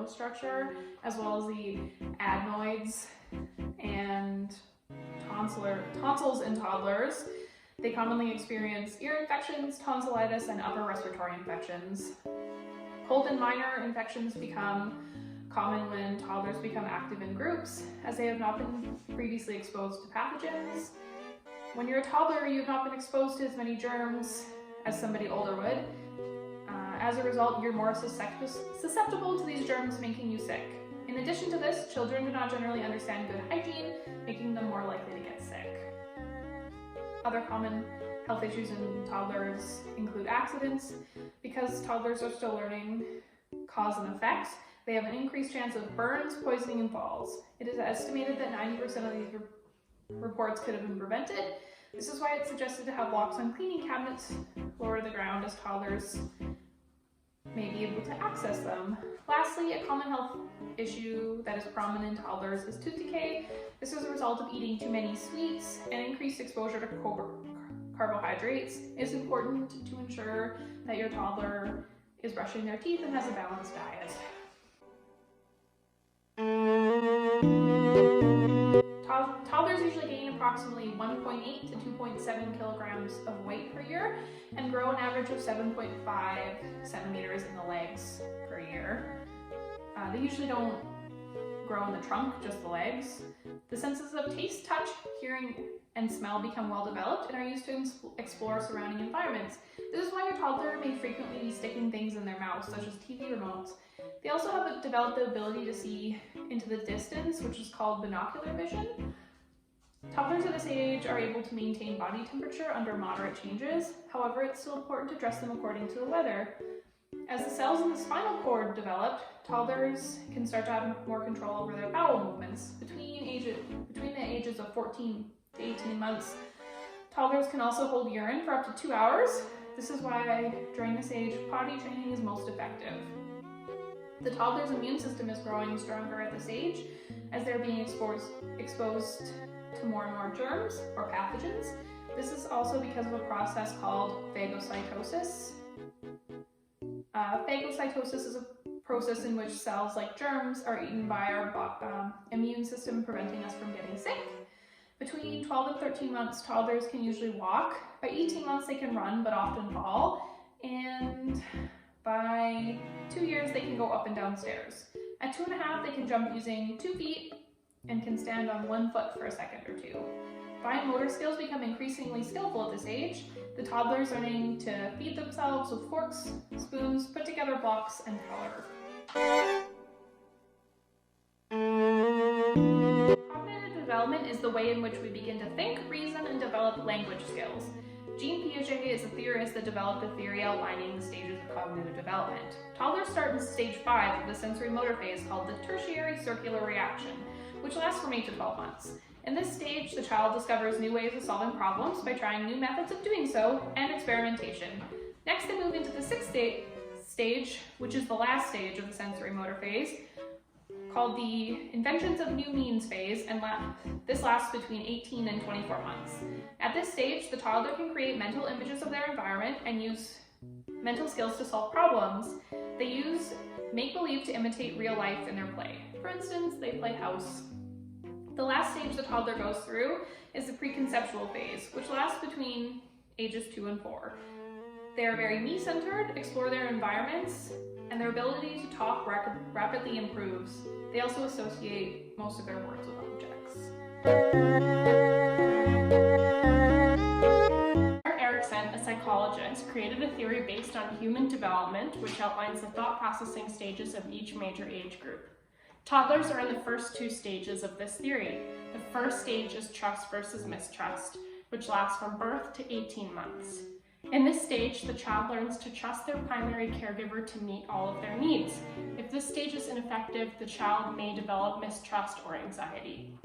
structure, as well as the adenoids and tonsils in toddlers. They commonly experience ear infections, tonsillitis, and upper respiratory infections. Cold and minor infections become common when toddlers become active in groups, as they have not been previously exposed to pathogens. When you're a toddler, you have not been exposed to as many germs as somebody older would. As a result, you're more susceptible to these germs, making you sick. In addition to this, children do not generally understand good hygiene, making them more likely to get sick. Other common health issues in toddlers include accidents. Because toddlers are still learning cause and effect, they have an increased chance of burns, poisoning, and falls. It is estimated that 90% of these reports could have been prevented. This is why it's suggested to have locks on cleaning cabinets lower to the ground, as toddlers may be able to access them. Lastly, a common health issue that is prominent in toddlers is tooth decay. This is a result of eating too many sweets and increased exposure to carbohydrates. It is important to ensure that your toddler is brushing their teeth and has a balanced diet. Toddlers usually gain approximately 1.8 to 2.7 kilograms of weight per year and grow an average of 7.5 centimeters in the legs per year. They usually don't grow in the trunk, just the legs. The senses of taste, touch, hearing, and smell become well developed and are used to explore surrounding environments. This is why your toddler may frequently be sticking things in their mouth, such as TV remotes. They also have developed the ability to see into the distance, which is called binocular vision. Toddlers at this age are able to maintain body temperature under moderate changes. However, it's still important to dress them according to the weather. As the cells in the spinal cord develop, toddlers can start to have more control over their bowel movements. Between the ages of 14 to 18 months, toddlers can also hold urine for up to 2 hours. This is why during this age, potty training is most effective. The toddler's immune system is growing stronger at this age as they're being exposed to more and more germs or pathogens. This is also because of a process called phagocytosis. Phagocytosis is a process in which cells like germs are eaten by our immune system, preventing us from getting sick. Between 12 and 13 months, toddlers can usually walk. By 18 months, they can run, but often fall. And by 2 years, they can go up and down stairs. At 2.5, they can jump using 2 feet and can stand on 1 foot for a second or two. Fine motor skills become increasingly skillful at this age. The toddlers are learning to feed themselves with forks, spoons, put together blocks, and color. Cognitive development is the way in which we begin to think, reason, and develop language skills. Jean Piaget is a theorist that developed a theory outlining the stages of cognitive development. Toddlers start in stage 5 of the sensory motor phase, called the tertiary circular reaction, which lasts from 8 to 12 months. In this stage, the child discovers new ways of solving problems by trying new methods of doing so and experimentation. Next, they move into the 6th stage, which is the last stage of the sensory motor phase, called the inventions of new means phase, and this lasts between 18 and 24 months. At this stage, the toddler can create mental images of their environment and use mental skills to solve problems. They use make-believe to imitate real life in their play. For instance, they play house. The last stage the toddler goes through is the preconceptual phase, which lasts between ages 2 and 4. They are very me-centered, explore their environments, and their ability to talk rapidly improves. They also associate most of their words with objects. Erikson, a psychologist, created a theory based on human development, which outlines the thought processing stages of each major age group. Toddlers are in the first 2 stages of this theory. The first stage is trust versus mistrust, which lasts from birth to 18 months. In this stage, the child learns to trust their primary caregiver to meet all of their needs. If this stage is ineffective, the child may develop mistrust or anxiety.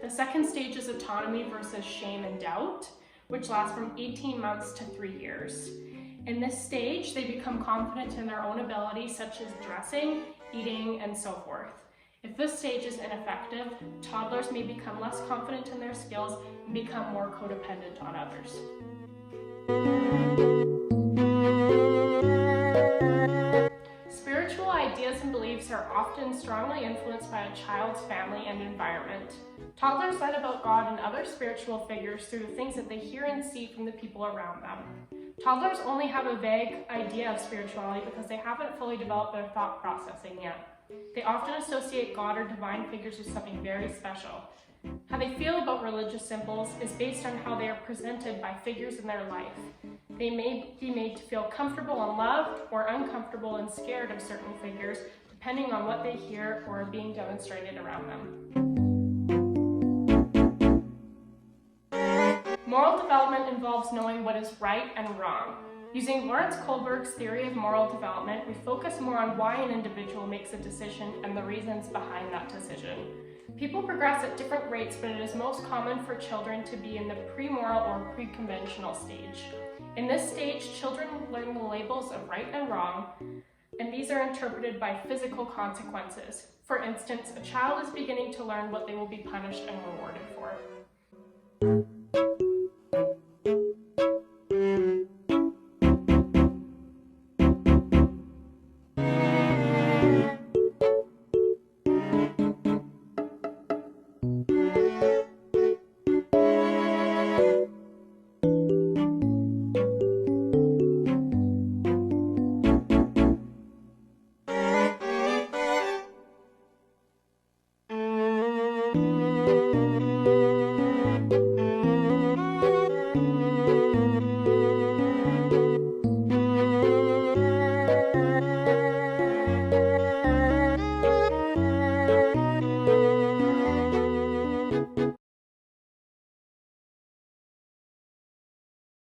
The second stage is autonomy versus shame and doubt, which lasts from 18 months to 3 years. In this stage, they become confident in their own abilities, such as dressing, eating, and so forth. If this stage is ineffective, toddlers may become less confident in their skills and become more codependent on others. Spiritual ideas and beliefs are are often strongly influenced by a child's family and environment. Toddlers learn about God and other spiritual figures through the things that they hear and see from the people around them. Toddlers only have a vague idea of spirituality because they haven't fully developed their thought processing yet. They often associate God or divine figures with something very special. How they feel about religious symbols is based on how they are presented by figures in their life. They may be made to feel comfortable and loved, or uncomfortable and scared of certain figures, depending on what they hear or are being demonstrated around them. Moral development involves knowing what is right and wrong. Using Lawrence Kohlberg's theory of moral development, we focus more on why an individual makes a decision and the reasons behind that decision. People progress at different rates, but it is most common for children to be in the pre-moral or pre-conventional stage. In this stage, children learn the labels of right and wrong, and these are interpreted by physical consequences. For instance, a child is beginning to learn what they will be punished and rewarded for.